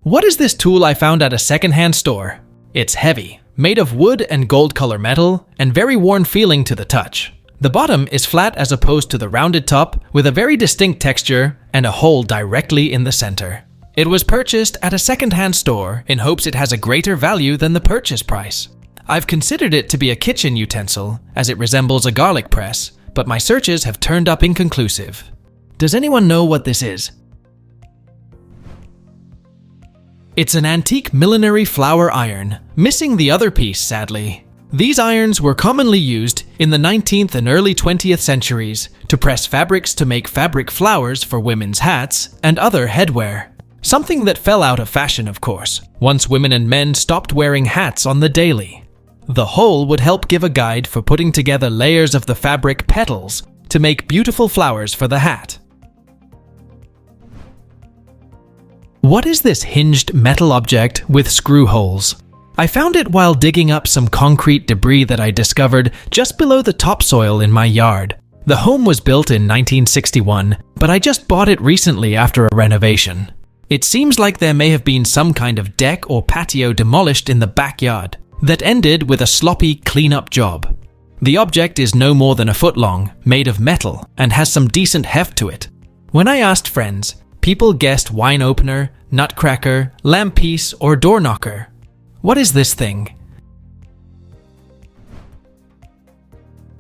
What is this tool I found at a secondhand store? It's heavy, made of wood and gold color metal, and very worn feeling to the touch. The bottom is flat as opposed to the rounded top, with a very distinct texture and a hole directly in the center. It was purchased at a secondhand store in hopes it has a greater value than the purchase price. I've considered it to be a kitchen utensil, as it resembles a garlic press, but my searches have turned up inconclusive. Does anyone know what this is? It's an antique millinery flour iron, missing the other piece, sadly. These irons were commonly used in the 19th and early 20th centuries to press fabrics to make fabric flowers for women's hats and other headwear. Something that fell out of fashion, of course, once women and men stopped wearing hats on the daily. The hole would help give a guide for putting together layers of the fabric petals to make beautiful flowers for the hat. What is this hinged metal object with screw holes? I found it while digging up some concrete debris that I discovered just below the topsoil in my yard. The home was built in 1961, but I just bought it recently after a renovation. It seems like there may have been some kind of deck or patio demolished in the backyard that ended with a sloppy cleanup job. The object is no more than a foot long, made of metal, and has some decent heft to it. When I asked friends, people guessed wine opener, nutcracker, lamp piece, or door knocker. What is this thing?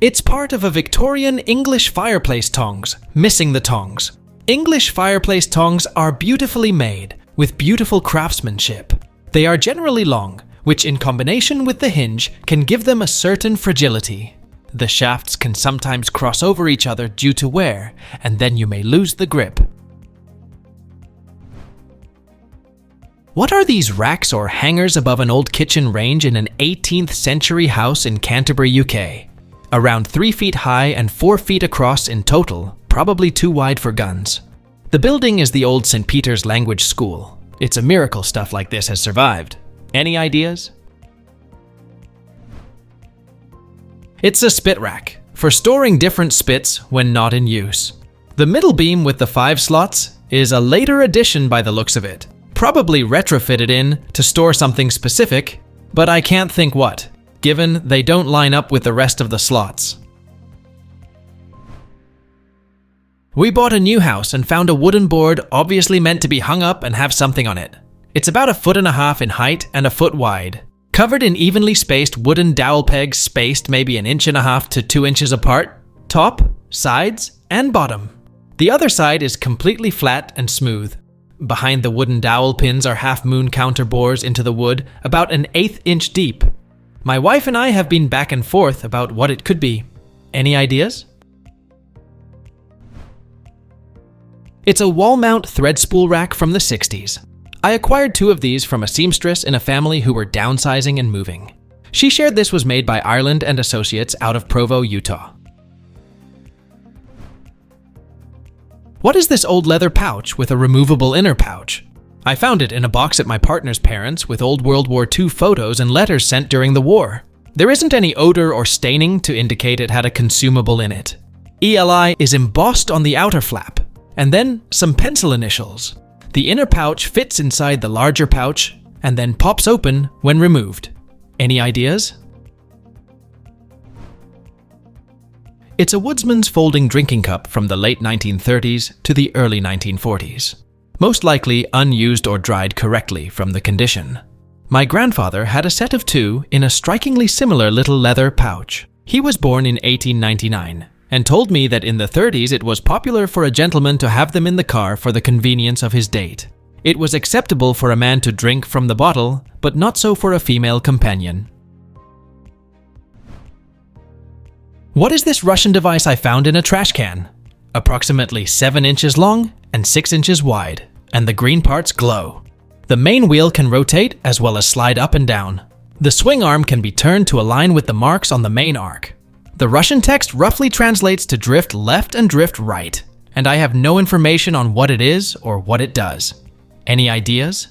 It's part of a Victorian English fireplace tongs, missing the tongs. English fireplace tongs are beautifully made, with beautiful craftsmanship. They are generally long, which in combination with the hinge can give them a certain fragility. The shafts can sometimes cross over each other due to wear, and then you may lose the grip. What are these racks or hangers above an old kitchen range in an 18th century house in Canterbury, UK? Around 3 feet high and 4 feet across in total, probably too wide for guns. The building is the old St. Peter's Language School. It's a miracle stuff like this has survived. Any ideas? It's a spit rack, for storing different spits when not in use. The middle beam with the 5 slots is a later addition by the looks of it. Probably retrofitted in to store something specific, but I can't think what, given they don't line up with the rest of the slots. We bought a new house and found a wooden board obviously meant to be hung up and have something on it. It's about 1.5 feet in height and 1 foot wide, covered in evenly spaced wooden dowel pegs spaced maybe 1.5 to 2 inches apart, top, sides, and bottom. The other side is completely flat and smooth. Behind the wooden dowel pins are half-moon counter bores into the wood about 1/8 inch deep. My wife and I have been back and forth about what it could be. Any ideas? It's a wall-mount thread spool rack from the 60s. I acquired 2 of these from a seamstress in a family who were downsizing and moving. She shared this was made by Ireland and Associates out of Provo, Utah. What is this old leather pouch with a removable inner pouch? I found it in a box at my partner's parents' with old World War II photos and letters sent during the war. There isn't any odor or staining to indicate it had a consumable in it. ELI is embossed on the outer flap, and then some pencil initials. The inner pouch fits inside the larger pouch and then pops open when removed. Any ideas? It's a woodsman's folding drinking cup from the late 1930s to the early 1940s. Most likely unused or dried correctly from the condition. My grandfather had a set of 2 in a strikingly similar little leather pouch. He was born in 1899 and told me that in the 30s it was popular for a gentleman to have them in the car for the convenience of his date. It was acceptable for a man to drink from the bottle, but not so for a female companion. What is this Russian device I found in a trash can? Approximately 7 inches long and 6 inches wide, and the green parts glow. The main wheel can rotate as well as slide up and down. The swing arm can be turned to align with the marks on the main arc. The Russian text roughly translates to drift left and drift right, and I have no information on what it is or what it does. Any ideas?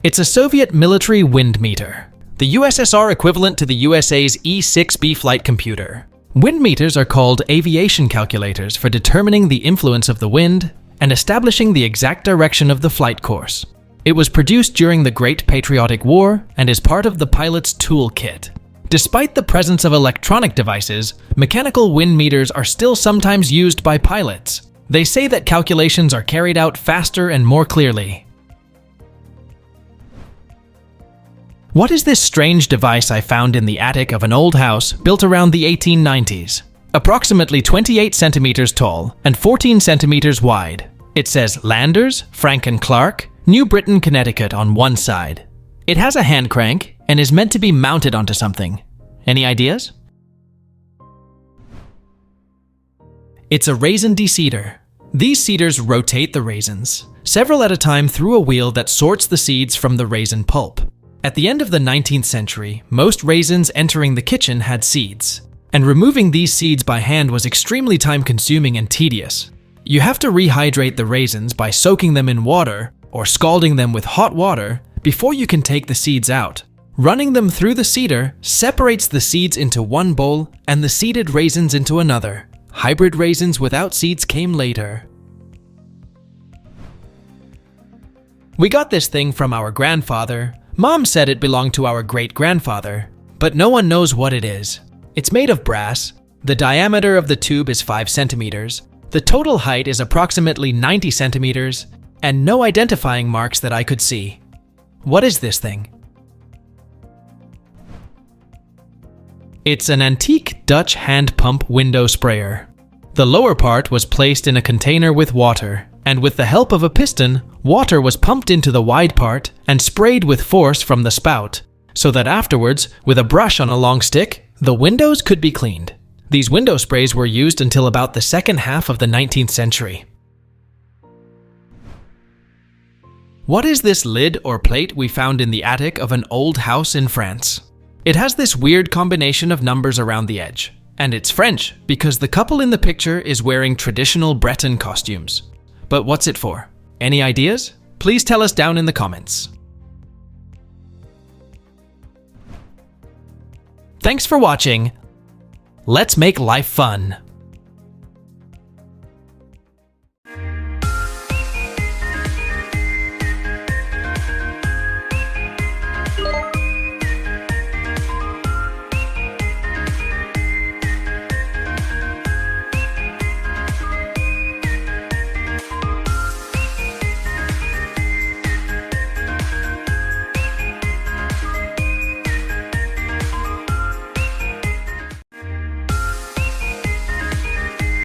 It's a Soviet military wind meter, the USSR equivalent to the USA's E-6B flight computer. Wind meters are called aviation calculators for determining the influence of the wind and establishing the exact direction of the flight course. It was produced during the Great Patriotic War and is part of the pilot's toolkit. Despite the presence of electronic devices, mechanical wind meters are still sometimes used by pilots. They say that calculations are carried out faster and more clearly. What is this strange device I found in the attic of an old house built around the 1890s? Approximately 28 centimeters tall and 14 centimeters wide. It says Landers, Frank and Clark, New Britain, Connecticut on one side. It has a hand crank and is meant to be mounted onto something. Any ideas? It's a raisin de-seeder. These seeders rotate the raisins, several at a time through a wheel that sorts the seeds from the raisin pulp. At the end of the 19th century, most raisins entering the kitchen had seeds, and removing these seeds by hand was extremely time-consuming and tedious. You have to rehydrate the raisins by soaking them in water or scalding them with hot water before you can take the seeds out. Running them through the seeder separates the seeds into one bowl and the seeded raisins into another. Hybrid raisins without seeds came later. We got this thing from our grandfather. Mom said it belonged to our great-grandfather, but no one knows what it is. It's made of brass. The diameter of the tube is 5 centimeters. The total height is approximately 90 centimeters, and no identifying marks that I could see. What is this thing? It's an antique Dutch hand pump window sprayer. The lower part was placed in a container with water, and with the help of a piston, water was pumped into the wide part and sprayed with force from the spout, so that afterwards, with a brush on a long stick, the windows could be cleaned. These window sprays were used until about the second half of the 19th century. What is this lid or plate we found in the attic of an old house in France? It has this weird combination of numbers around the edge, and it's French because the couple in the picture is wearing traditional Breton costumes. But what's it for? Any ideas? Please tell us down in the comments. Thanks for watching. Let's make life fun.